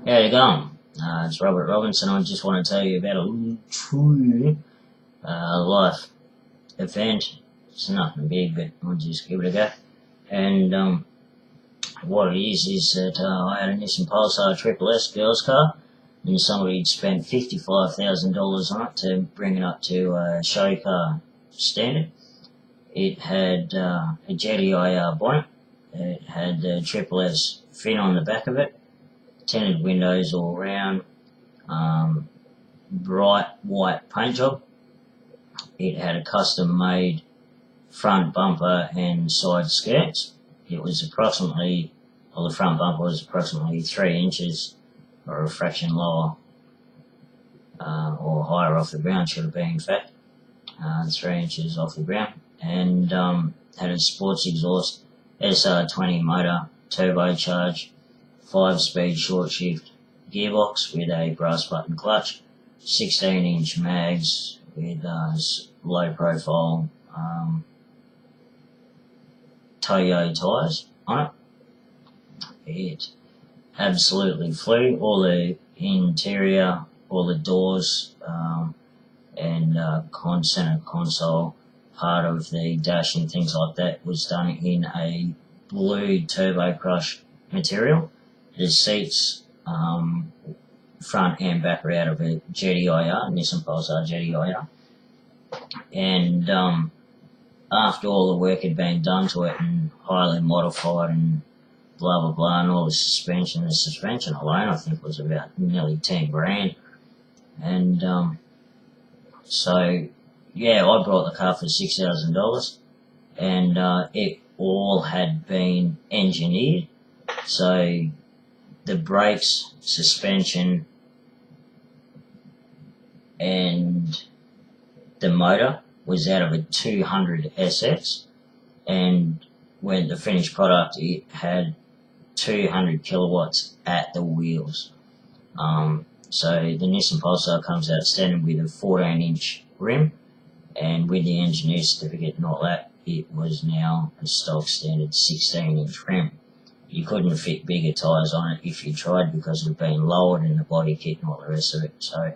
How you going? It's Robert Robinson. I just want to tell you about a little true life event. It's nothing big, but I'll just give it a go. And what it is that I had a Nissan Pulsar Triple S girls car, and somebody had spent $55,000 on it to bring it up to a show car standard. It had a Jetty IR bonnet. It had the Triple S fin on the back of it. Tinted windows all round, bright white paint job. It had a custom made front bumper and side skirts. It was approximately, well, the front bumper was approximately 3 inches or a fraction lower or higher off the ground, should have been in fact, 3 inches off the ground, and had a sports exhaust, SR20 motor, turbocharged, 5-speed short shift gearbox with a brass button clutch, 16-inch mags with low profile Toyo tyres on it. It absolutely flew. All the interior, all the doors and center console, part of the dash and things like that was done in a blue Turbo Crush material. The seats, front and back, are out of a Jetty IR, Nissan Pulsar Jetty IR. And after all the work had been done to it and highly modified and blah blah blah, and all the suspension alone I think was about nearly 10 grand. And so yeah, I brought the car for $6,000, and it all had been engineered. So the brakes, suspension, and the motor was out of a 200 SX, and when the finished product, it had 200 kilowatts at the wheels. So the Nissan Pulsar comes out standard with a 14-inch rim, and with the engineer certificate and all that, it was now a stock standard 16-inch rim. You couldn't fit bigger tyres on it if you tried, because it had been lowered in the body kit and all the rest of it. So,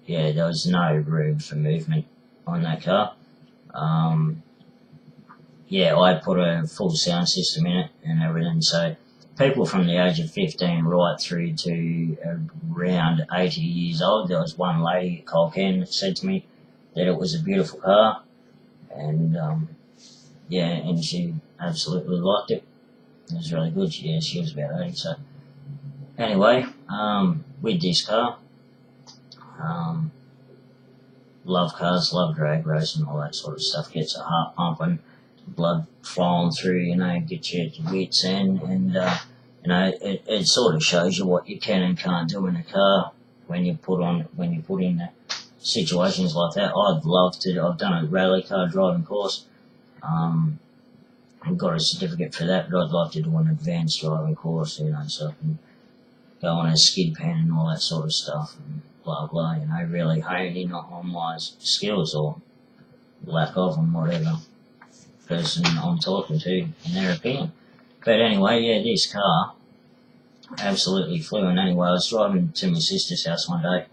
yeah, there was no room for movement on that car. Yeah, I put a full sound system in it and everything. So people from the age of 15 right through to around 80 years old, there was one lady at Colcan that said to me that it was a beautiful car. And, yeah, and she absolutely liked it. It was really good. Yeah, she was about 80. So anyway, with this car, love cars, love drag racing, all that sort of stuff. Gets a heart pumping, blood flowing through, you know, gets you to wits end, and you know, it sort of shows you what you can and can't do in a car when you put in situations like that. I'd love to. I've done a rally car driving course. I've got a certificate for that, but I'd like to do an advanced driving course, you know, so I can go on a skid pan and all that sort of stuff, and blah blah, you know, really hone in on my skills, or lack of them, whatever person I'm talking to in their opinion. But anyway, yeah, this car absolutely flew. And anyway, I was driving to my sister's house one day.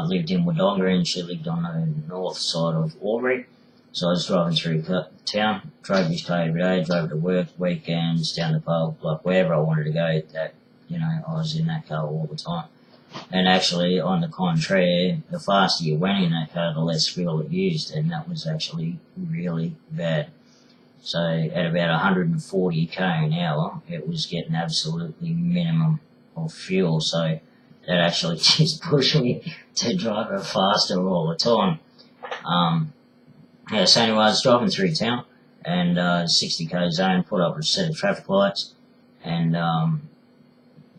Lived in Wodonga, and she lived on the north side of Albury. So I was driving through town, drove this car every day, drove to work, weekends, down the pub, like wherever I wanted to go, that, you know, I was in that car all the time. And actually, on the contrary, the faster you went in that car, the less fuel it used, and that was actually really bad. So at about 140 k an hour, it was getting absolutely minimum of fuel, so that actually just pushed me to drive it faster all the time. Yeah, so anyway, I was driving through town, and 60 k zone, put up a set of traffic lights, and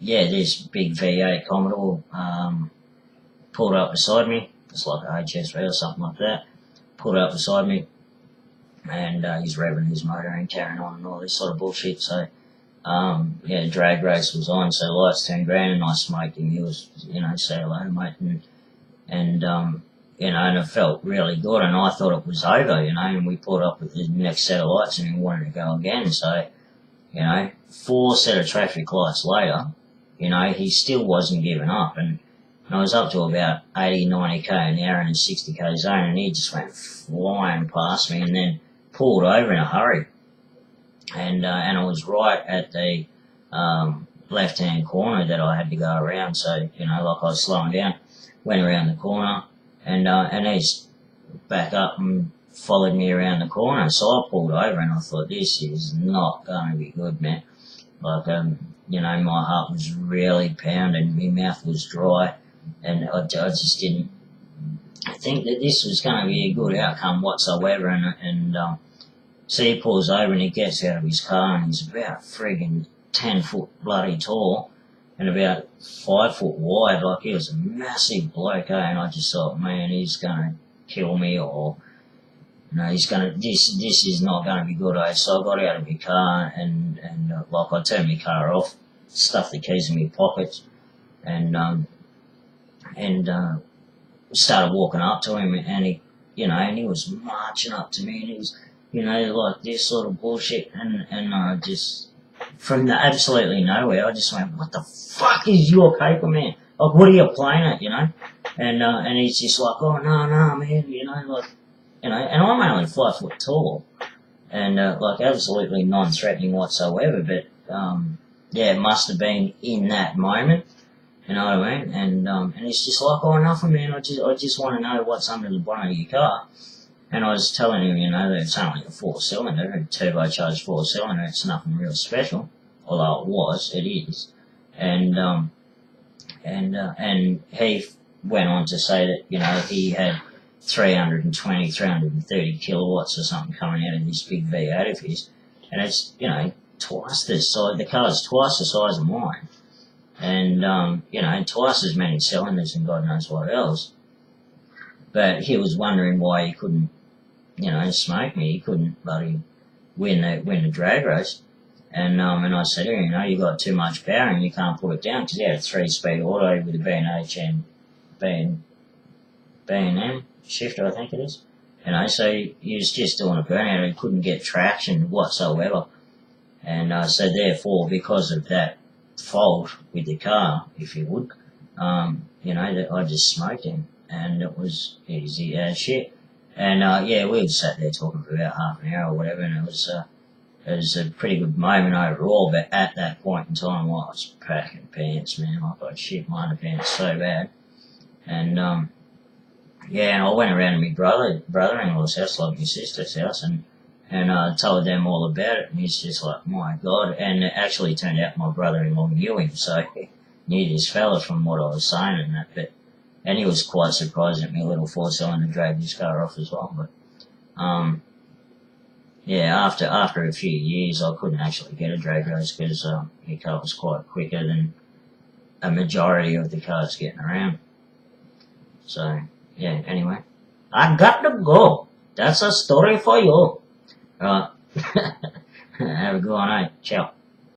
yeah, this big V8 Commodore pulled up beside me. It's like a HSV or something like that. Pulled up beside me, and he's revving his motor and carrying on and all this sort of bullshit. So yeah, drag race was on, so lights turned green, and I smoked him. He was, you know, say hello, mate, and you know, and it felt really good, and I thought it was over, you know, and we pulled up with the next set of lights, and we wanted to go again. So, you know, 4 set of traffic lights later, you know, he still wasn't giving up. And I was up to about 80, 90k an hour in a 60k zone, and he just went flying past me and then pulled over in a hurry. And I was right at the left-hand corner that I had to go around. So, you know, like I was slowing down, went around the corner, and he's back up and followed me around the corner. So I pulled over and I thought, this is not going to be good, man. Like, you know, my heart was really pounding, my mouth was dry, and I just didn't think that this was going to be a good outcome whatsoever. And so he pulls over and he gets out of his car, and he's about friggin' 10 foot bloody tall and about 5 foot wide. Like, he was a massive bloke, and I just thought, man, he's going to kill me, or, you know, he's going to, this is not going to be good, So I got out of my car and like, I turned my car off, stuffed the keys in my pockets, and started walking up to him, and he, you know, and he was marching up to me, and he was, you know, like this sort of bullshit, and I just, from the absolutely nowhere, I just went, what the fuck is your paper, man? Like, what are you playing at, you know? And he's just like, oh, no, man, you know, like, you know, and I'm only 5 foot tall, and like, absolutely non-threatening whatsoever, but yeah, it must have been in that moment, you know what I mean? And it's just like, oh, nothing, man, I just want to know what's under the bonnet of your car. And I was telling him, you know, that it's only a 4-cylinder, a turbocharged 4-cylinder, it's nothing real special, although it is. And he went on to say that, you know, he had 320, 330 kilowatts or something coming out of this big V8 of his, and it's, you know, twice the size, the car's twice the size of mine, and, you know, twice as many cylinders and God knows what else. But he was wondering why he couldn't, you know, smoke me. He couldn't bloody win the drag race. And I said to him, you know, you got too much power and you can't put it down, because he had a 3-speed auto with a B&H and B&M shifter, I think it is. You know, so he was just doing a burnout. He couldn't get traction whatsoever. And so therefore, because of that fault with the car, if you would, you know, I just smoked him. And it was easy as shit. And yeah, we sat there talking for about half an hour or whatever, and it was a pretty good moment overall. But at that point in time, I was packing pants, man. I got shit my underpants so bad. And yeah, and I went around to my brother-in-law's house, like my sister's house, and told them all about it. And he's just like, my God. And it actually turned out my brother-in-law knew him, so he knew this fella from what I was saying and that. And he was quite surprised at me, a little 4-cylinder dragged his car off as well. But yeah, after a few years, I couldn't actually get a drag race because my car was quite quicker than a majority of the cars getting around. So yeah, anyway, I got to go. That's a story for you. Right. Have a good one, eh? Ciao.